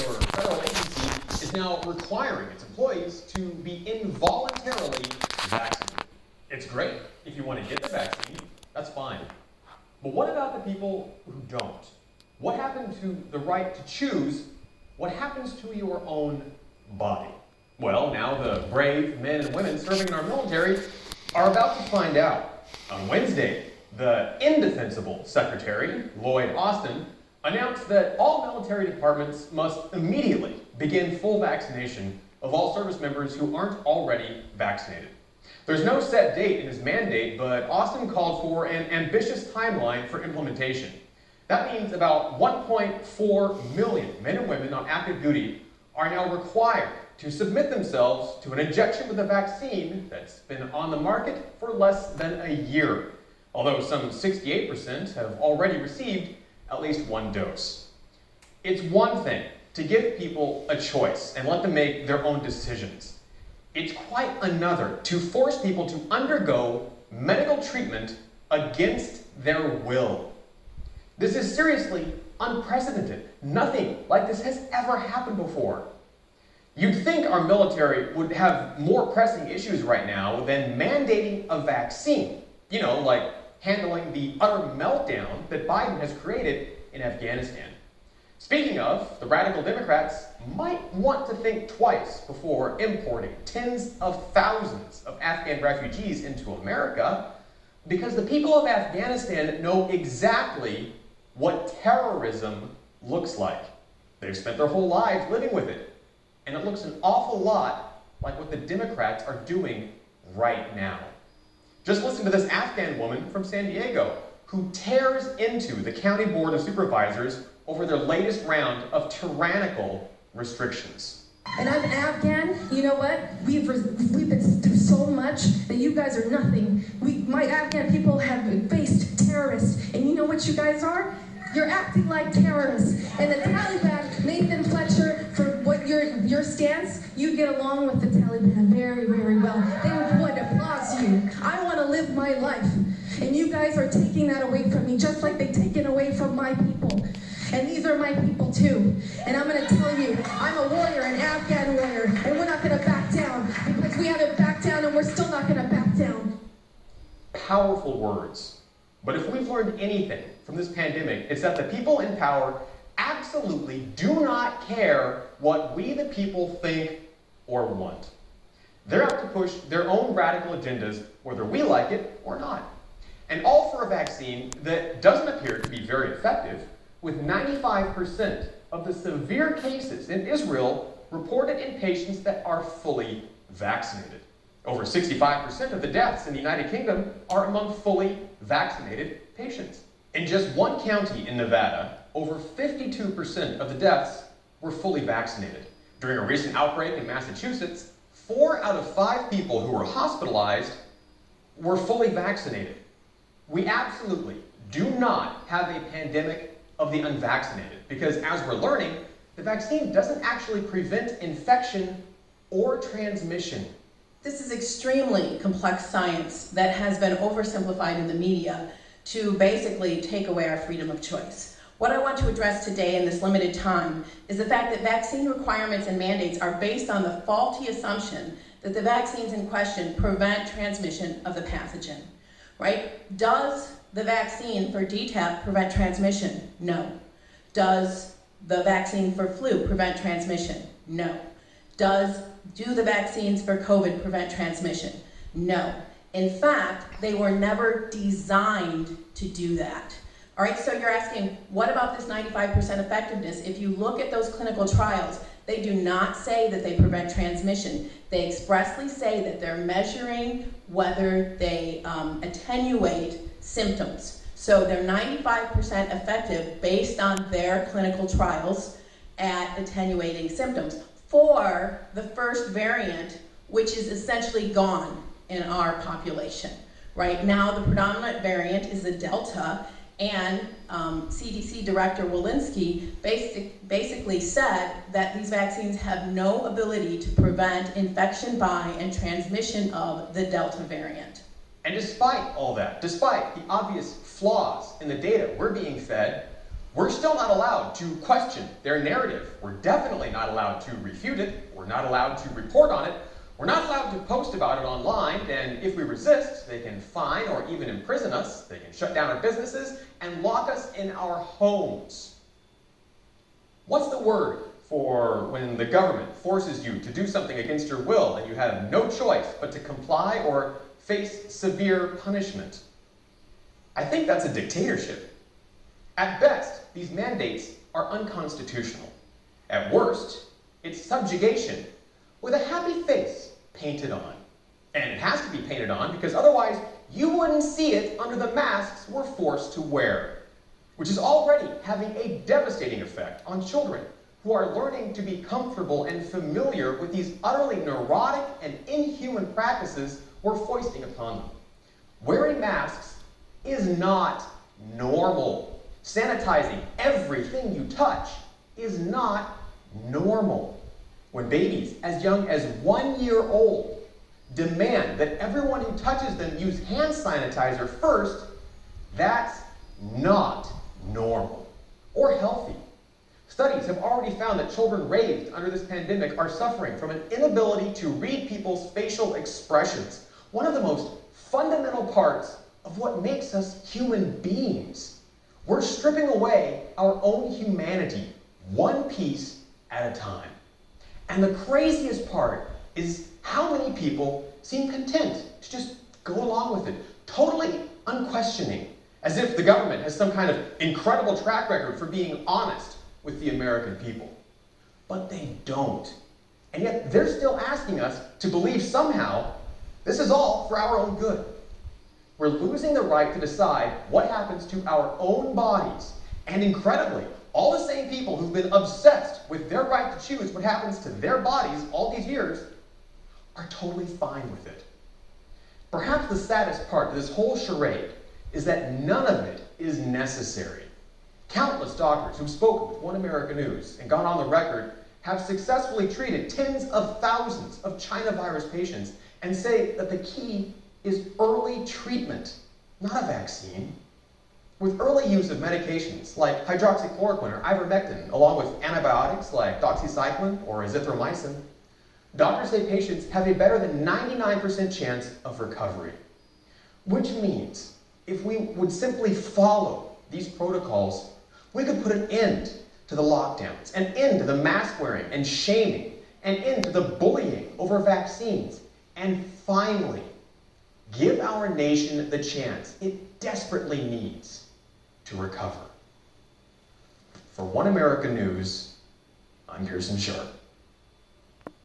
or federal agency is now requiring its employees to be involuntarily vaccinated. It's great if you want to get the vaccine, that's fine. But what about the people who don't? What happened to the right to choose what happens to your own body? Well, now the brave men and women serving in our military are about to find out. On Wednesday, the indefensible Secretary, Lloyd Austin, announced that all military departments must immediately begin full vaccination of all service members who aren't already vaccinated. There's no set date in his mandate, but Austin called for an ambitious timeline for implementation. That means about 1.4 million men and women on active duty are now required to submit themselves to an injection with a vaccine that's been on the market for less than a year, although some 68% have already received at least one dose. It's one thing to give people a choice and let them make their own decisions. It's quite another to force people to undergo medical treatment against their will. This is seriously unprecedented. Nothing like this has ever happened before. You'd think our military would have more pressing issues right now than mandating a vaccine. You know, like handling the utter meltdown that Biden has created in Afghanistan. Speaking of, the radical Democrats might want to think twice before importing tens of thousands of Afghan refugees into America, because the people of Afghanistan know exactly what terrorism looks like. They've spent their whole lives living with it, and it looks an awful lot like what the Democrats are doing right now. Just listen to this Afghan woman from San Diego who tears into the County Board of Supervisors over their latest round of tyrannical restrictions. And I'm Afghan. You know what? We've been through so much that you guys are nothing. My Afghan people have faced terrorists, and you know what you guys are? You're acting like terrorists. And the Taliban, Nathan Fletcher, for what your stance, you get along with the Taliban very, very well. They would applaud you. I want to live my life, and you guys are taking that away from me, just like they've taken away from my people. And these are my people too. And I'm going to tell you, I'm a warrior, an Afghan warrior, and we're not going to back down, because we haven't backed down, and we're still not going to back down. Powerful words. But if we've learned anything from this pandemic, it's that the people in power absolutely do not care what we the people think or want. They're out to push their own radical agendas, whether we like it or not. And all for a vaccine that doesn't appear to be very effective, with 95% of the severe cases in Israel reported in patients that are fully vaccinated. Over 65% of the deaths in the United Kingdom are among fully vaccinated patients. In just one county in Nevada, over 52% of the deaths were fully vaccinated. During a recent outbreak in Massachusetts, 4 out of 5 people who were hospitalized were fully vaccinated. We absolutely do not have a pandemic of the unvaccinated, because as we're learning, the vaccine doesn't actually prevent infection or transmission. This is extremely complex science that has been oversimplified in the media to basically take away our freedom of choice. What I want to address today in this limited time is the fact that vaccine requirements and mandates are based on the faulty assumption that the vaccines in question prevent transmission of the pathogen, right? Does the vaccine for DTaP prevent transmission? No. Does the vaccine for flu prevent transmission? No. Do the vaccines for COVID prevent transmission? No. In fact, they were never designed to do that. All right, so you're asking, what about this 95% effectiveness? If you look at those clinical trials, they do not say that they prevent transmission. They expressly say that they're measuring whether they attenuate symptoms. So they're 95% effective based on their clinical trials at attenuating symptoms for the first variant, which is essentially gone in our population. Right now, the predominant variant is the Delta, and CDC Director Walensky basically said that these vaccines have no ability to prevent infection by and transmission of the Delta variant. And despite all that, despite the obvious flaws in the data we're being fed, We're still not allowed to question their narrative. We're definitely not allowed to refute it. We're not allowed to report on it. We're not allowed to post about it online, and if we resist, they can fine or even imprison us. They can shut down our businesses and lock us in our homes. What's the word for when the government forces you to do something against your will and you have no choice but to comply or face severe punishment? I think that's a dictatorship. At best, these mandates are unconstitutional. At worst, it's subjugation with a happy face painted on. And it has to be painted on because otherwise you wouldn't see it under the masks we're forced to wear, which is already having a devastating effect on children who are learning to be comfortable and familiar with these utterly neurotic and inhuman practices we're foisting upon them. Wearing masks is not normal. Sanitizing everything you touch is not normal. When babies as young as 1 year old demand that everyone who touches them use hand sanitizer first, that's not normal or healthy. Studies have already found that children raised under this pandemic are suffering from an inability to read people's facial expressions, one of the most fundamental parts of what makes us human beings. We're stripping away our own humanity, one piece at a time. And the craziest part is how many people seem content to just go along with it, totally unquestioning, as if the government has some kind of incredible track record for being honest with the American people. But they don't. And yet they're still asking us to believe somehow this is all for our own good. We're losing the right to decide what happens to our own bodies. And incredibly, all the same people who've been obsessed with their right to choose what happens to their bodies all these years are totally fine with it. Perhaps the saddest part of this whole charade is that none of it is necessary. Countless doctors who've spoken with One America News and gone on the record have successfully treated tens of thousands of China virus patients and say that the key is early treatment, not a vaccine. With early use of medications like hydroxychloroquine or ivermectin, along with antibiotics like doxycycline or azithromycin, doctors say patients have a better than 99% chance of recovery. Which means if we would simply follow these protocols, we could put an end to the lockdowns, an end to the mask wearing and shaming, an end to the bullying over vaccines, and finally, give our nation the chance it desperately needs to recover. For One America News, I'm Kirsten Sharp.